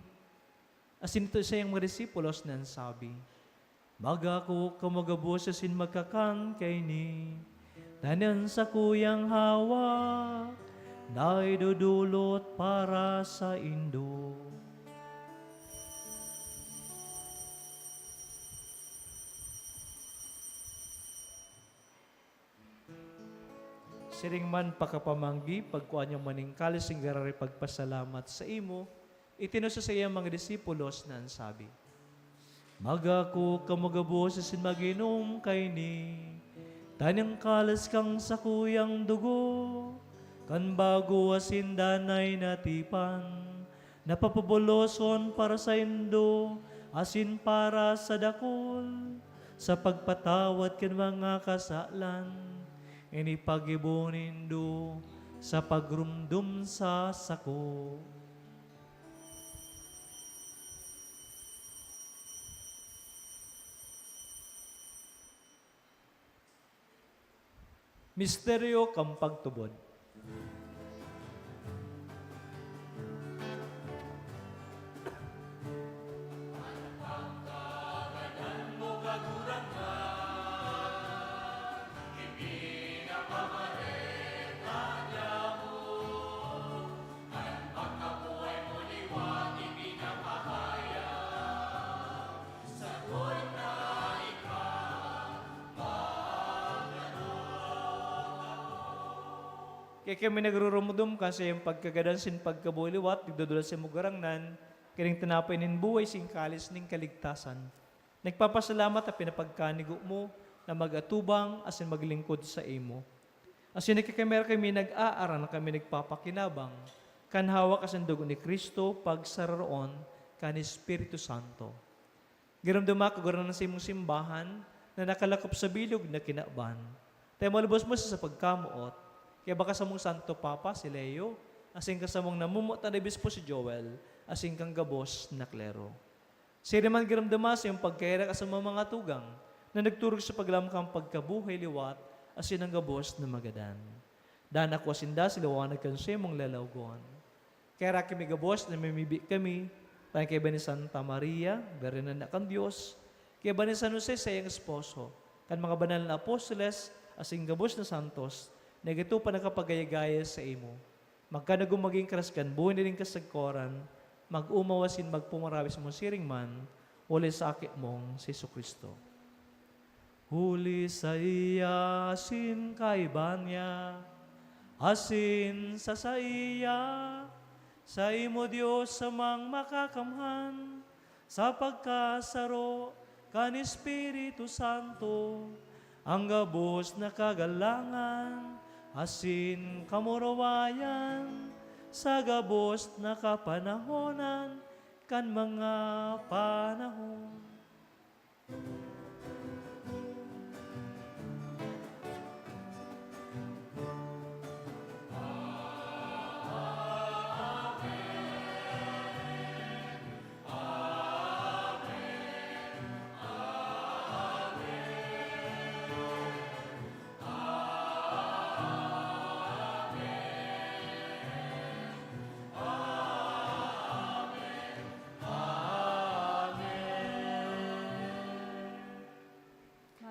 Asin ito sa iyang mga disipulos nan sabi, Magako kamagabos asin magkakan kay ni, tanan sa kuyang hawa, na'y dudulot para sa indo. Siring man pakapamanggi, pagkuhan yung maning kalising garari pagpasalamat sa imo, itinusa sa iyang mga disipulos na ang sabi, Magako kamagabos asin maginom kay ni, tanyang kalas kang sa kuyang dugo, kan bago asin danay natipan, napapaboloson para sa indo, asin para sa dakol, sa pagpatawad kan mga kasalan, inipag-ibunindo sa pagrumdum sa sako. Misteryo kang pagtubod. Kaya kami nagrurumudum kasi yung pagkagadansin pagkabuliwat, nagdudula sa mugarangnan, kiring tinapay nin buhay sing kalis ning kaligtasan. Nagpapasalamat at pinapagkanigo mo na mag-atubang asin maglingkod sa imo. Asin nagkakamera kami nag-aaral na kami nagpapakinabang, kan hawak asin dugo ni Kristo pagsararoon kan Espiritu Santo. Giramdama kaguranan sa imong simbahan na nakalakop sa bilog na kinaban. Tayo malubos mo sa pagkamuot, kaya baka sa mong Santo Papa, si Leo, asing ka sa mong namumot na po si Joel, asing kang gabos na klero. Siya naman giramdama sa yung pagkaira ka sa mga tugang, na nagturog sa paglamkang pagkabuhay liwat, asin ang gabos na magadan. Dan ako asinda, silawanag kan siya mong lalawgon. Kaya kami gabos na mimibi kami, parang kaya ba ni Santa Maria, berinan na kan Diyos, kaya ba ni San Jose sa iyang esposo, kan mga banal na apostoles, asing gabos na santos, nagito pa nakapagayagaya sa imo. Magkanagong maging karaskan, buhay na rin kasagkoran, mag-umawasin, magpumarawis mo siring man, uli sa akit mong si Jesucristo. Huli sa iya, asin kaiban niya, asin sa iya, sa imo Diyos samang makakamhan, sa pagkasaro, kan Espiritu Santo, ang gabos na kagalangan, asin kamurawayan, sa gabos na kapanahonan kan mga panahon.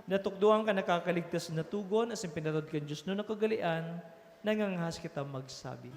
Natukduan ka nakakaligtas na tugon, as in pinatod ka Diyos no nakagalian, nanganghas kita magsabi.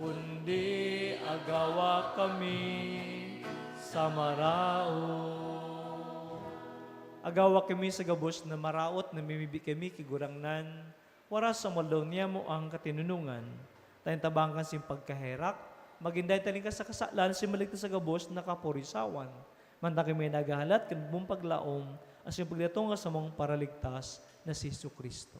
Kundi agawa kami sa marao. Agawa kami sa gabos na maraot na mimibi kami kigurangnan. Wara sa maldaw niya mo ang katinunungan. Tayong tabangkan sim pagkaherak. Maginday taling ka sa kasalan si maligtas sa gabos na kapurisawan. Manta kami nagahalat kan buong paglaom as yung pagdatong ka sa mong paraligtas na si Kristo.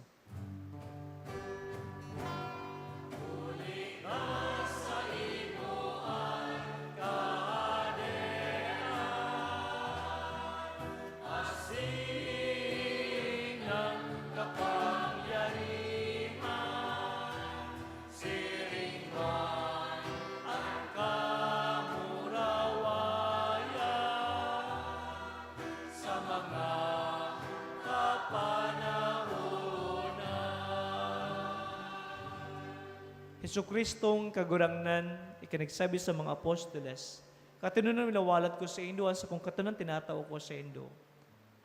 Jesucristong kagurangnan, ikinagsabi sa mga apostoles, katinunan minawalat ko sa indo, sa kung katunan tinatao ko sa indo.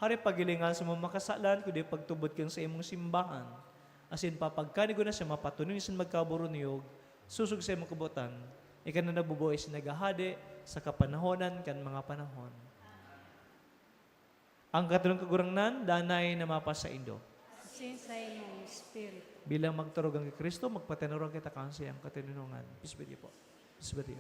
Hari pagilingan sa mga makasalan, kundi pagtubod kang sa imong simbahan. Asin papagkanigo na siya mapatunin sa magkaburo niyog, susug sa imong kabutan, ikan na nabubuhay sa nagahade sa kapanahonan kan mga panahon. Ang katunan kagurangnan, danay na mapa sa indo. Asin sa imong Espiritu. Bilang magturugang kay Kristo, magpatinurang kita kansi ang katinunungan. Peace be with you po. Peace be with you.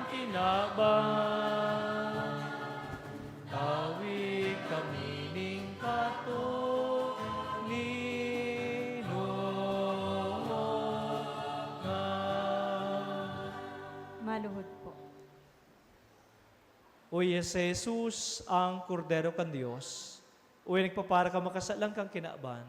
Kinabang tawid kami ning kato nino Maluhod po. O Jesus, ang kordero kan Dios, o nagpapara ka makasalang kang kinaban,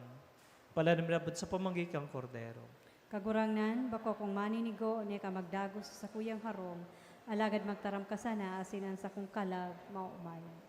pala namin sa pamanggi kang kordero. Kagurangnan, bako kung maninigo, ni ka magdagos sa kuyang harong, alagad magtaram ka sana, asinan sa kong kalag, maumayan.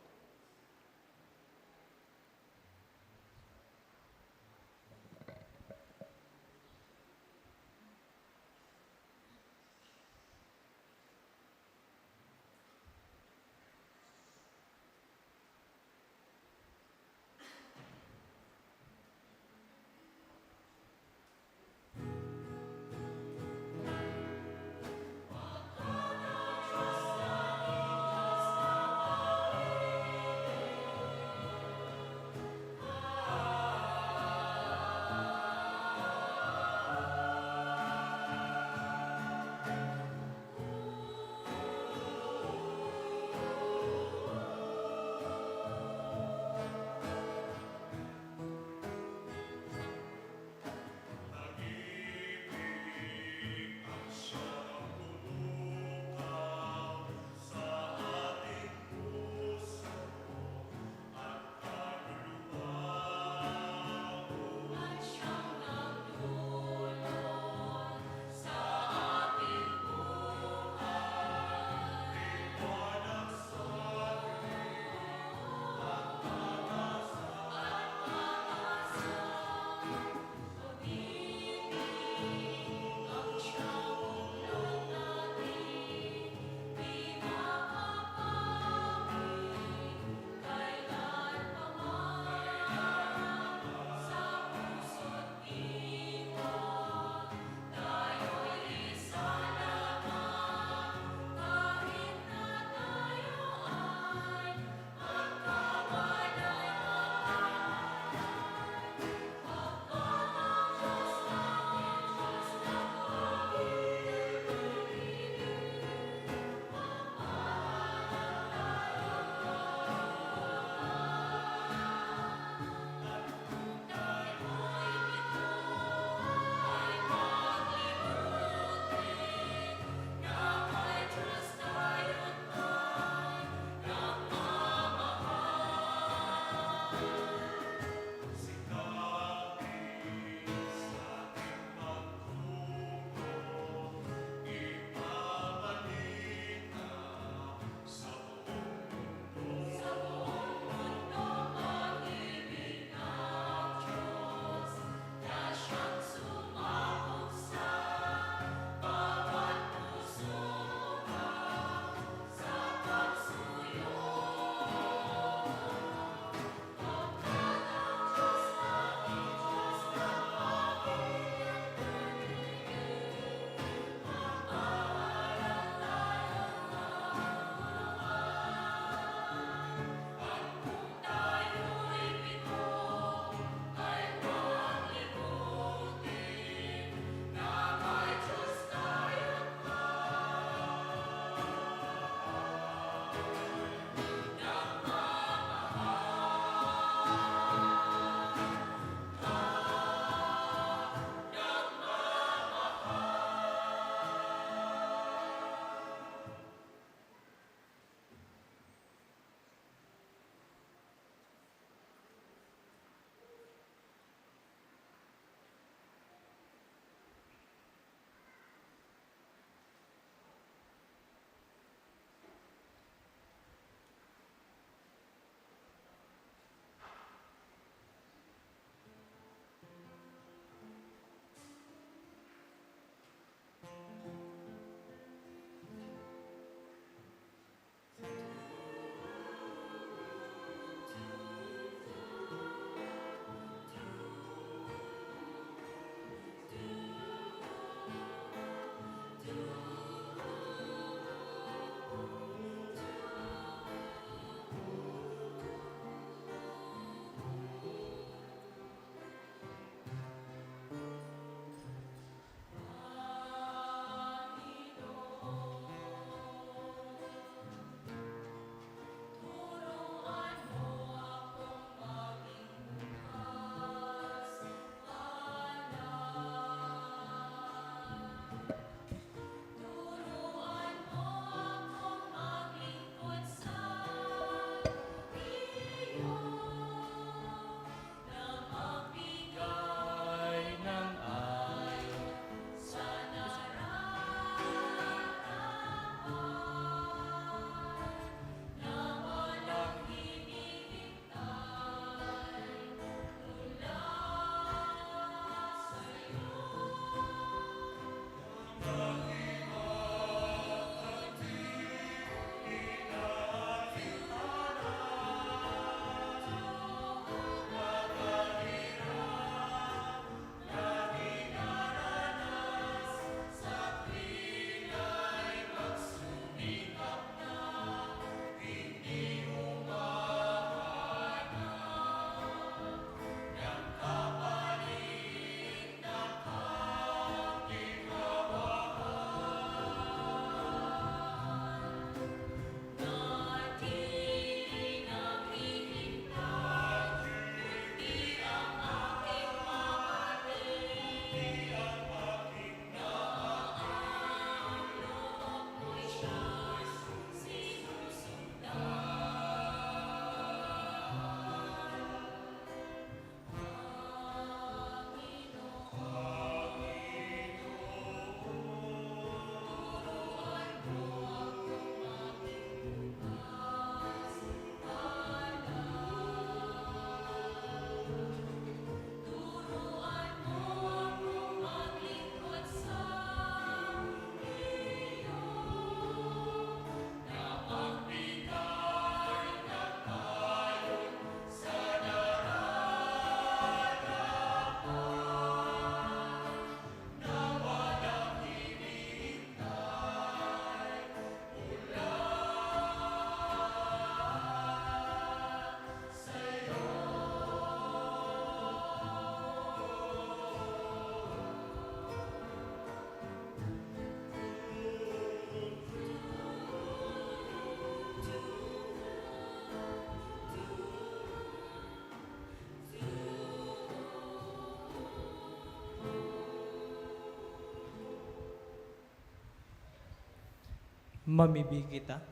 Mamibig kita.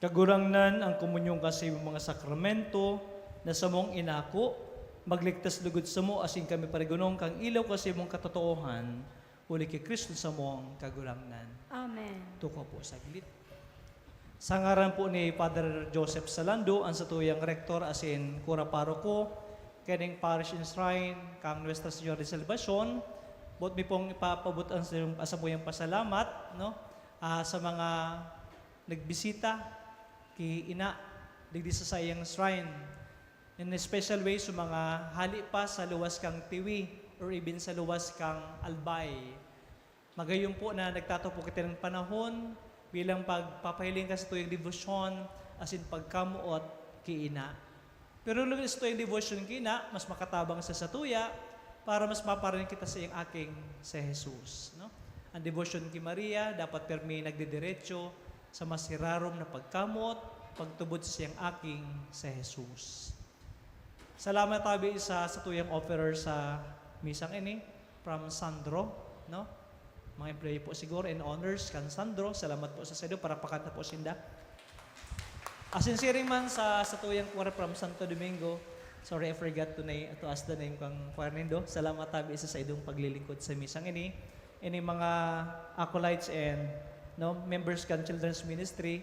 Kagurangnan ang komunyon kasi mga sakramento na sa mong inako, magligtas lugod sa mo, asin kami parigunong kang ilaw kasi mong katotoohan, uli kay Kristo sa mong kagurangnan. Amen. Tuko po saglit. Sa ngaran po ni Father Joseph Salando, ang satuyang rektor asin kura paroko, kaning parish and shrine, kang Nuestra Señora de Salvacion, bot mi pong ipapabot ang asabuyang pasalamat, no? Sa mga nagbisita, ki ina, digdi sa sayang shrine. In a special way, sa mga hali pa sa luwas kang tiwi, or even sa luwas kang albay. Magayon po na nagtatapo kita ng panahon, bilang pagpapahiling ka sa tuyong devotion, as in pagkamuot, kiina. Pero lalo sa tuyong devotion kiina, mas makatabang sa tuya, para mas maparanin kita sa iyong aking sa Jesus. No? Ang devotion kay Maria, dapat permi nagdidiretso sa masirarom na pagkamot, pagtubod sa siyang aking sa Jesus. Salamat tabi sa tuyang offerer sa misang ini, from Sandro, no? Mga employee po siguro and honors kan Sandro, salamat po sa sedo para pakanta po sinda. Asinsiring man sa tuyang kuwara from Santo Domingo, sorry I forgot to ask the name kang Fernando. Salamat tabi sa idong paglilingkod sa misang ini mga acolytes and members kan Children's Ministry,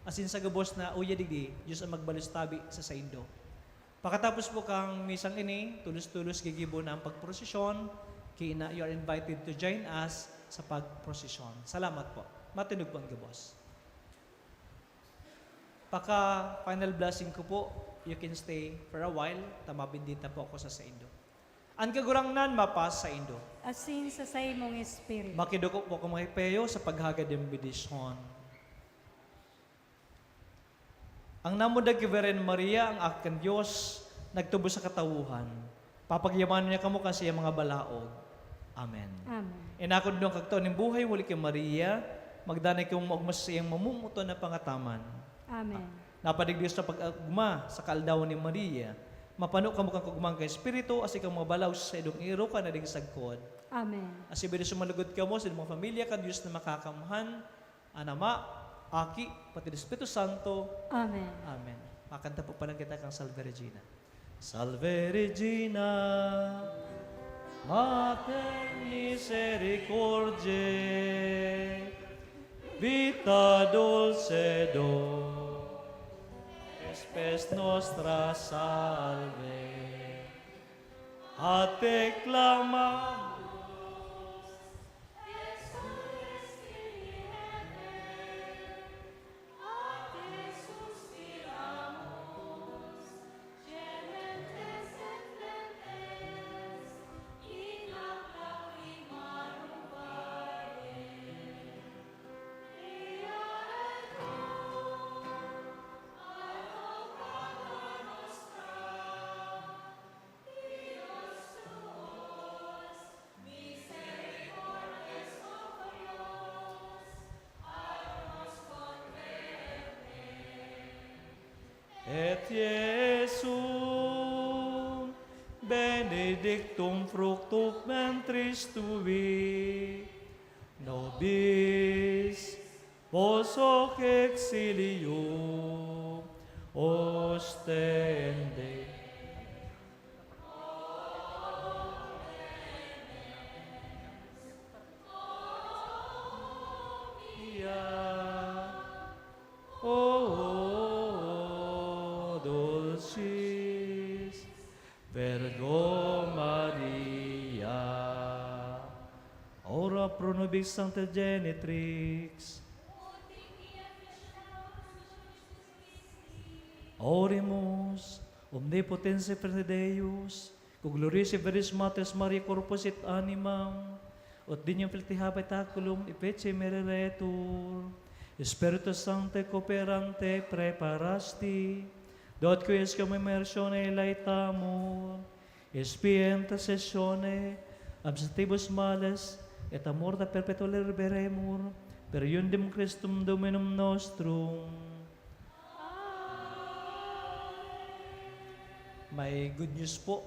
asin sa gabos na uya digdi, Diyos ang magbalus tabi sa saindo. Pakatapos po kang misang ini, tulos-tulos gigibo na ang pagprosesyon, kina you are invited to join us sa pagprosesyon. Salamat po. Matinog po ang gabos. Final blessing ko po, you can stay for a while, tamabindita po ako sa saindo. Ang kagurangnan mapas sa indo. Asin sa mong espiritu. Makiduko po ko mga ipeyo sa paghagad ng bidisyon. Ang namudag kay Virgen Maria, ang aking Diyos, nagtubo sa katawuhan. Papagyaman niya kamo kasi ang mga balaod. Amen. Amen. Inakod nung kagtaon ng buhay, wali kay Maria, magdanay kong magmas siyang mamumuto na pangataman. Amen. Napadigdiyos sa pag-agma sa kaaldawan ni Maria, mapano ka mukhang kagumang kay Espiritu, asi kang mabalaw sa idong iro ka na ding sagkod. Amen. Asi bilis sumalugod ka mo sa mga pamilya ka, Diyos na makakamuhan, anama, aki, pati ng Espiritu Santo. Amen. Amen. Makanta po pa lang kita kang Salve Regina. Salve Regina, Mater misericordiae, vita dulcedo, espes nostra salve, a te clamamos. Et Iesum benedictum fructus ventris tui, nobis vos hoc exilium ostende. Dulcis Virgo Maria, ora pro nobis sancta genitrix, oremus omnipotens per Deus, cum gloriosi veris Mater Maria corpus et animam, ut dignum filti habitaculum ipece mereretur, Spiritus Sancte cooperante preparasti, dot quies cum immersione laetamur, spia intercessione, absentibus males, et amorta perpetua liberemur, per iundem Christum Dominum nostrum. May good news po.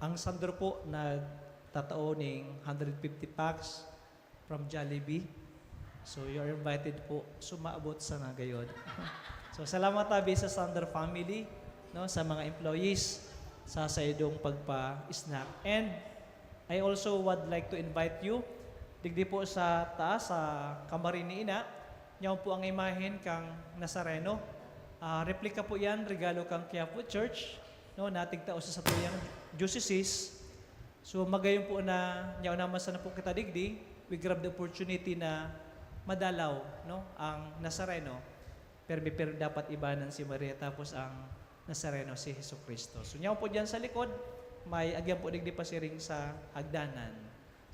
Ang Sandro po nagtatao ng 150 packs from Jollibee. So you are invited po sumaabot sa nagayod. So salamat tabi sa Sander family, no, sa mga employees sa saydong pagpa-snack. And I also would like to invite you digdi po sa taas sa kamarin ni Ina. Yan po ang imahen kang Nazareno. Replika po yan, regalo kang Quiapo Church, no, natigtao sa tuyang diocese. So magayon po na yaw naman sa na po kita digdi, we grab the opportunity na madalaw, no, ang Nazareno. Pero dapat ibanan si Maria tapos ang Nazareno si Jesucristo. So yaw po diyan sa likod, may agyan po digdi pasiring sa hagdanan.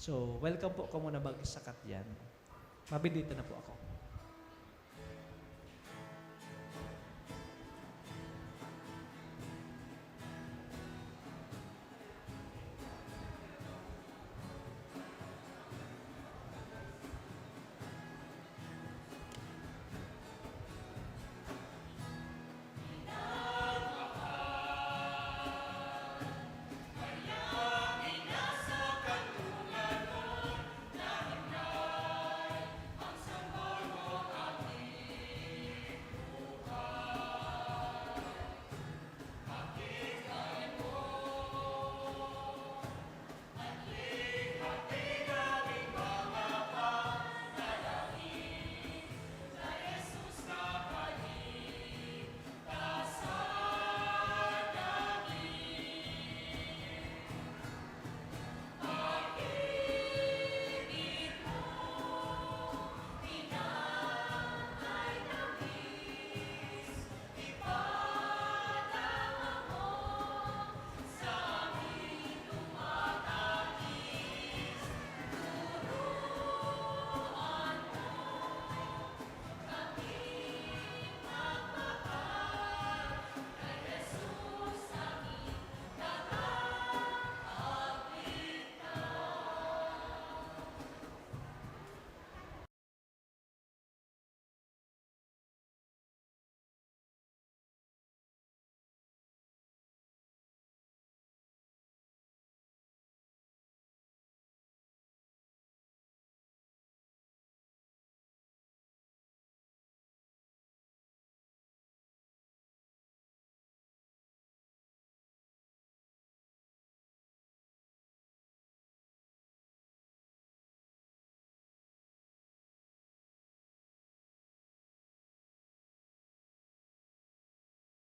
So welcome po kamo na bagsakat yan. Mabindita na po ako.